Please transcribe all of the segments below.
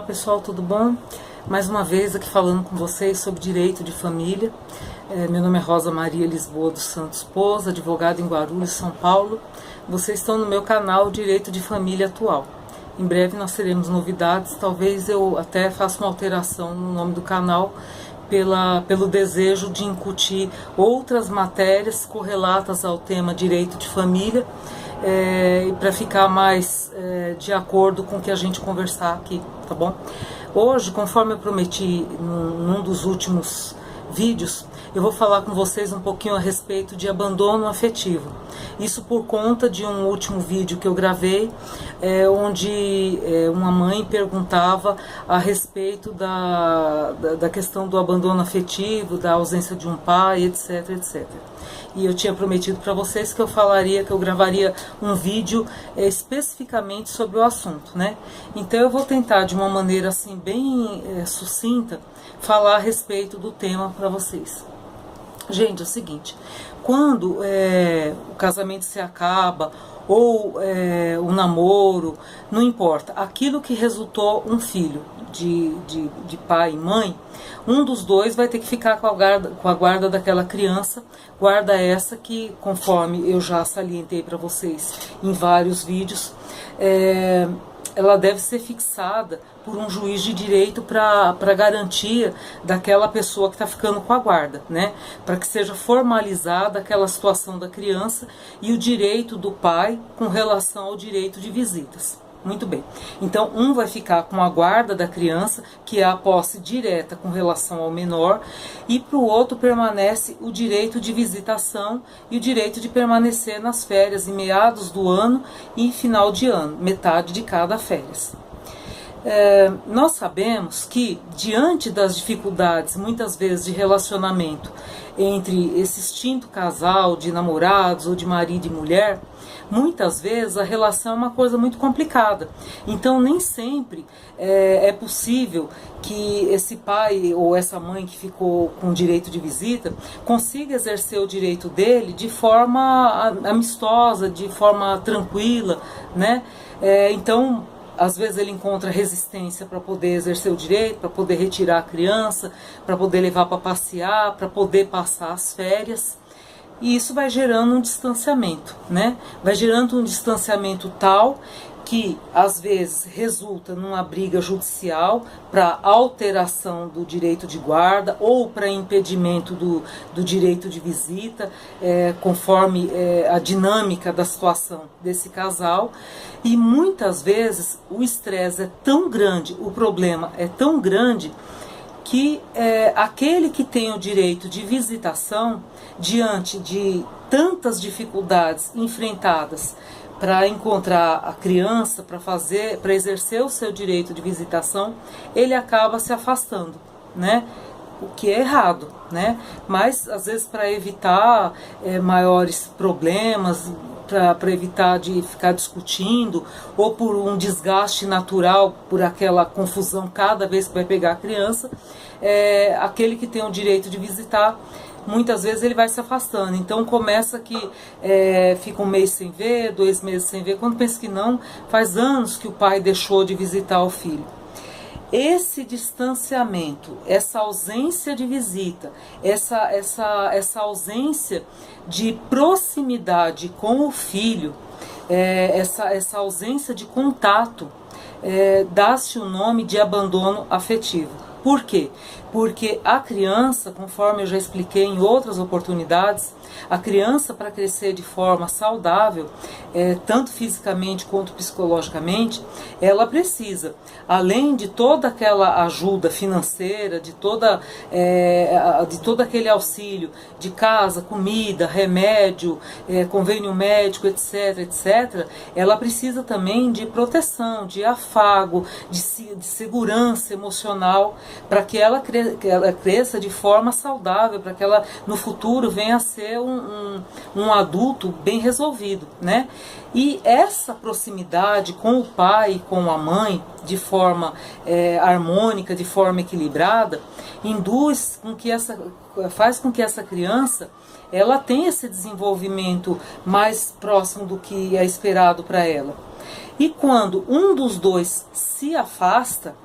pessoal, tudo bom? Mais uma vez aqui falando com vocês sobre direito de família. Meu nome é Rosa Maria Lisboa dos Santos Pous, advogada em Guarulhos, São Paulo. Vocês estão no meu canal Direito de Família Atual. Em breve nós teremos novidades, talvez eu até faça uma alteração no nome do canal pelo desejo de incutir outras matérias correlatas ao tema direito de família, para ficar mais de acordo com o que a gente conversar aqui, tá bom? Hoje, conforme eu prometi num dos últimos vídeos, eu vou falar com vocês um pouquinho a respeito de abandono afetivo. Isso por conta de um último vídeo que eu gravei, onde uma mãe perguntava a respeito da questão do abandono afetivo, da ausência de um pai, etc, etc. E eu tinha prometido para vocês que eu gravaria um vídeo especificamente sobre o assunto, né? Então eu vou tentar de uma maneira assim bem sucinta falar a respeito do tema para vocês. Gente, é o seguinte, quando o casamento se acaba ou o namoro, não importa, aquilo que resultou um filho de pai e mãe, um dos dois vai ter que ficar com a guarda daquela criança, guarda essa que, conforme eu já salientei para vocês em vários vídeos, ela deve ser fixada por um juiz de direito para garantia daquela pessoa que está ficando com a guarda, né? Para que seja formalizada aquela situação da criança e o direito do pai com relação ao direito de visitas. Muito bem. Então, um vai ficar com a guarda da criança, que é a posse direta com relação ao menor, e para o outro permanece o direito de visitação e o direito de permanecer nas férias em meados do ano e final de ano, metade de cada férias. Nós sabemos que, diante das dificuldades, muitas vezes, de relacionamento entre esse extinto casal de namorados ou de marido e mulher, muitas vezes a relação é uma coisa muito complicada. Então nem sempre é possível que esse pai ou essa mãe que ficou com direito de visita consiga exercer o direito dele de forma amistosa, de forma tranquila, né? Então, às vezes ele encontra resistência para poder exercer o direito, para poder retirar a criança, para poder levar para passear, para poder passar as férias. E isso vai gerando um distanciamento, né? Vai gerando um distanciamento tal que às vezes resulta numa briga judicial para alteração do direito de guarda ou para impedimento do direito de visita, conforme a dinâmica da situação desse casal. E muitas vezes o estresse é tão grande, o problema é tão grande, que aquele que tem o direito de visitação, diante de tantas dificuldades enfrentadas para encontrar a criança, para exercer o seu direito de visitação, ele acaba se afastando, né? O que é errado, né? Mas às vezes para evitar maiores problemas, para evitar de ficar discutindo, ou por um desgaste natural, por aquela confusão cada vez que vai pegar a criança, aquele que tem o direito de visitar, muitas vezes ele vai se afastando. Então começa que fica um mês sem ver, 2 meses sem ver, quando pensa que não, faz anos que o pai deixou de visitar o filho. Esse distanciamento, essa ausência de visita, essa ausência de proximidade com o filho, essa ausência de contato, dá-se o nome de abandono afetivo. Por quê? Porque a criança, conforme eu já expliquei em outras oportunidades, a criança, para crescer de forma saudável, tanto fisicamente quanto psicologicamente, ela precisa, além de toda aquela ajuda financeira, de todo aquele auxílio de casa, comida, remédio, convênio médico, etc, etc, ela precisa também de proteção, de afago, de segurança emocional, para que ela cresça de forma saudável, para que ela no futuro venha a ser um adulto bem resolvido, né? E essa proximidade com o pai e com a mãe, de forma harmônica, de forma equilibrada, faz com que essa criança ela tenha esse desenvolvimento mais próximo do que é esperado para ela. E quando um dos dois se afasta,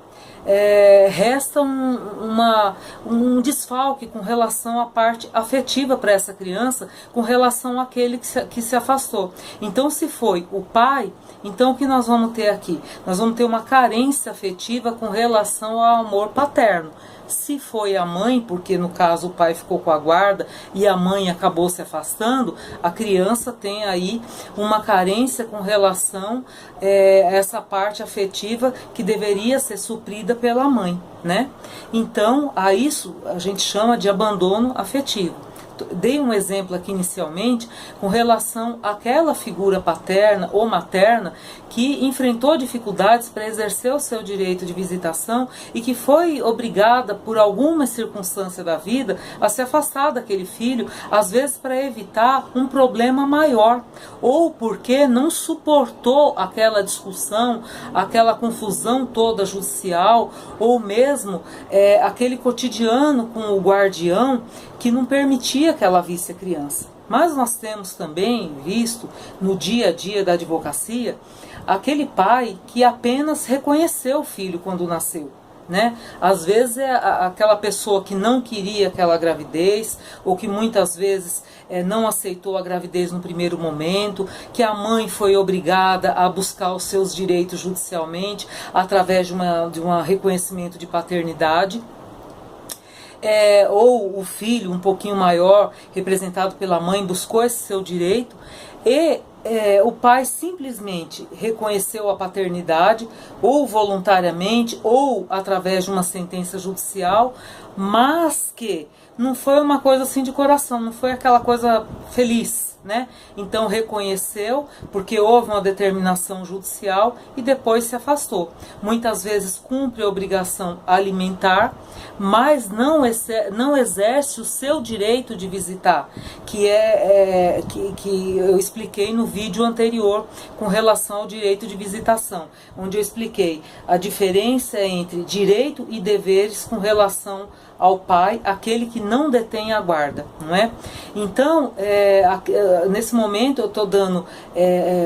resta um desfalque com relação à parte afetiva para essa criança, com relação àquele que se afastou. Então, se foi o pai, então o que nós vamos ter aqui? Nós vamos ter uma carência afetiva com relação ao amor paterno. Se foi a mãe, porque no caso o pai ficou com a guarda e a mãe acabou se afastando, a criança tem aí uma carência com relação a essa parte afetiva que deveria ser suprida pela mãe, né? Então, a isso a gente chama de abandono afetivo. Dei um exemplo aqui inicialmente com relação àquela figura paterna ou materna que enfrentou dificuldades para exercer o seu direito de visitação e que foi obrigada por alguma circunstância da vida a se afastar daquele filho, às vezes para evitar um problema maior, ou porque não suportou aquela discussão, aquela confusão toda judicial, ou mesmo aquele cotidiano com o guardião que não permitia que ela visse a criança. Mas nós temos também visto no dia a dia da advocacia aquele pai que apenas reconheceu o filho quando nasceu, né? Às vezes é aquela pessoa que não queria aquela gravidez, ou que muitas vezes não aceitou a gravidez no primeiro momento, que a mãe foi obrigada a buscar os seus direitos judicialmente através de um reconhecimento de paternidade. Ou o filho um pouquinho maior, representado pela mãe, buscou esse seu direito e o pai simplesmente reconheceu a paternidade, ou voluntariamente, ou através de uma sentença judicial, mas que não foi uma coisa assim de coração, não foi aquela coisa feliz, né? Então reconheceu porque houve uma determinação judicial e depois se afastou. Muitas vezes cumpre a obrigação alimentar, mas não exerce o seu direito de visitar, que eu expliquei no vídeo anterior com relação ao direito de visitação, onde eu expliquei a diferença entre direito e deveres com relação ao pai, aquele que não detém a guarda, não é? Então, nesse momento eu estou dando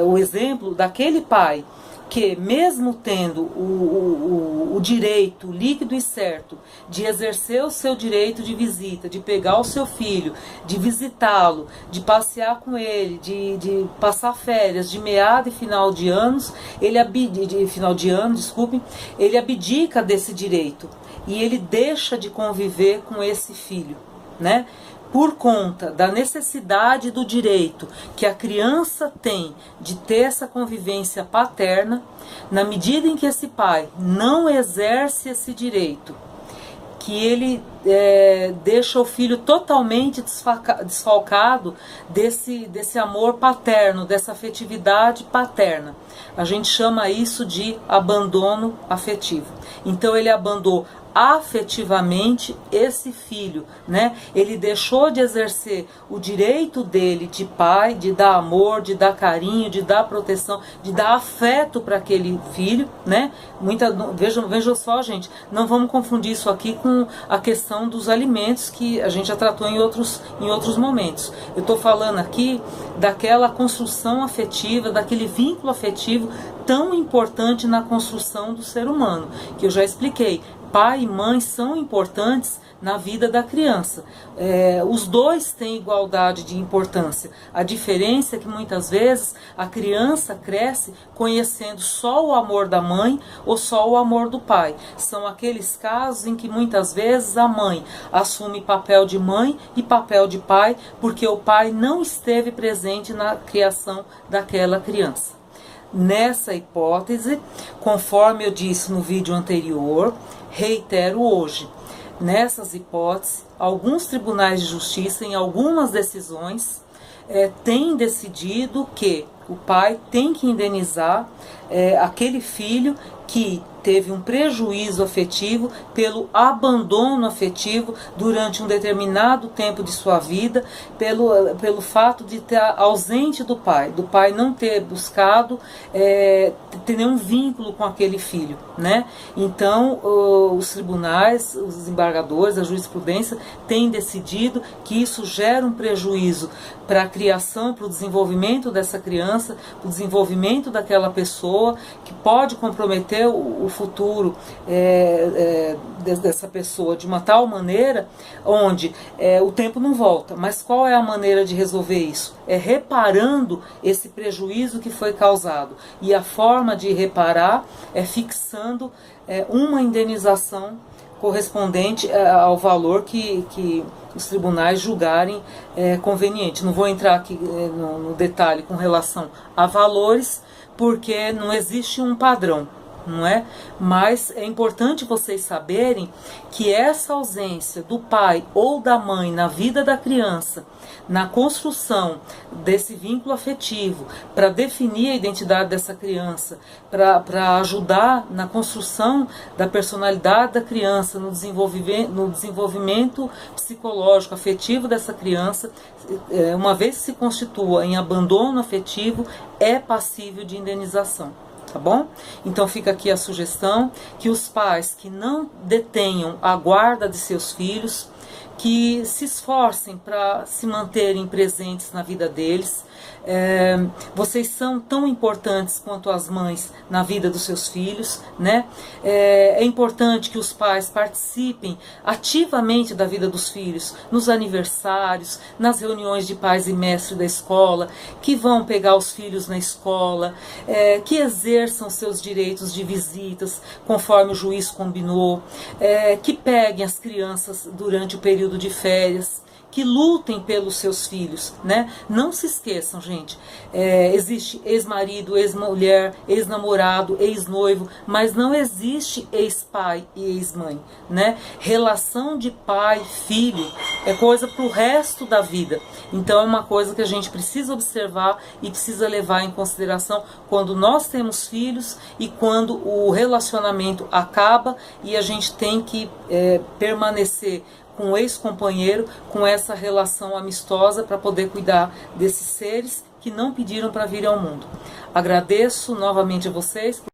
o exemplo daquele pai que, mesmo tendo o direito líquido e certo de exercer o seu direito de visita, de pegar o seu filho, de visitá-lo, de passear com ele, de passar férias de meado e final de anos, ele abdica desse direito e ele deixa de conviver com esse filho, né? Por conta da necessidade do direito que a criança tem de ter essa convivência paterna, na medida em que esse pai não exerce esse direito, que ele deixa o filho totalmente desfalcado desse amor paterno, dessa afetividade paterna. A gente chama isso de abandono afetivo. Então ele abandonou afetivamente esse filho, né? Ele deixou de exercer o direito dele de pai, de dar amor, de dar carinho, de dar proteção, de dar afeto para aquele filho, né? Vejam só, gente, não vamos confundir isso aqui com a questão dos alimentos que a gente já tratou em outros momentos. Eu estou falando aqui daquela construção afetiva, daquele vínculo afetivo tão importante na construção do ser humano, que eu já expliquei. Pai e mãe são importantes na vida da criança. Os dois têm igualdade de importância. A diferença é que muitas vezes a criança cresce conhecendo só o amor da mãe ou só o amor do pai. São aqueles casos em que muitas vezes a mãe assume papel de mãe e papel de pai porque o pai não esteve presente na criação daquela criança. Nessa hipótese, conforme eu disse no vídeo anterior, reitero hoje, nessas hipóteses, alguns tribunais de justiça, em algumas decisões, têm decidido que o pai tem que indenizar aquele filho que teve um prejuízo afetivo pelo abandono afetivo durante um determinado tempo de sua vida, pelo fato de estar ausente do pai não ter buscado ter nenhum vínculo com aquele filho, né? Então, os tribunais, os desembargadores, a jurisprudência têm decidido que isso gera um prejuízo para a criação, para o desenvolvimento dessa criança, para o desenvolvimento daquela pessoa, que pode comprometer comprometer o futuro dessa pessoa de uma tal maneira onde o tempo não volta. Mas qual é a maneira de resolver isso? É reparando esse prejuízo que foi causado. E a forma de reparar é fixando uma indenização correspondente ao valor que os tribunais julgarem conveniente. Não vou entrar aqui no detalhe com relação a valores, porque não existe um padrão, não é? Mas é importante vocês saberem que essa ausência do pai ou da mãe na vida da criança, na construção desse vínculo afetivo, para definir a identidade dessa criança, para ajudar na construção da personalidade da criança, no desenvolvimento psicológico, afetivo dessa criança, uma vez que se constitua em abandono afetivo, é passível de indenização. Tá bom? Então fica aqui a sugestão que os pais que não detenham a guarda de seus filhos, que se esforcem para se manterem presentes na vida deles. Vocês são tão importantes quanto as mães na vida dos seus filhos, né? É importante que os pais participem ativamente da vida dos filhos, nos aniversários, nas reuniões de pais e mestres da escola, que vão pegar os filhos na escola, que exerçam seus direitos de visitas, conforme o juiz combinou, que peguem as crianças durante o período de férias, que lutem pelos seus filhos, né? Não se esqueçam, gente, existe ex-marido, ex-mulher, ex-namorado, ex-noivo, mas não existe ex-pai e ex-mãe, né? Relação de pai-filho é coisa para o resto da vida. Então é uma coisa que a gente precisa observar e precisa levar em consideração quando nós temos filhos e quando o relacionamento acaba e a gente tem que permanecer com o ex-companheiro, com essa relação amistosa para poder cuidar desses seres que não pediram para vir ao mundo. Agradeço novamente a vocês.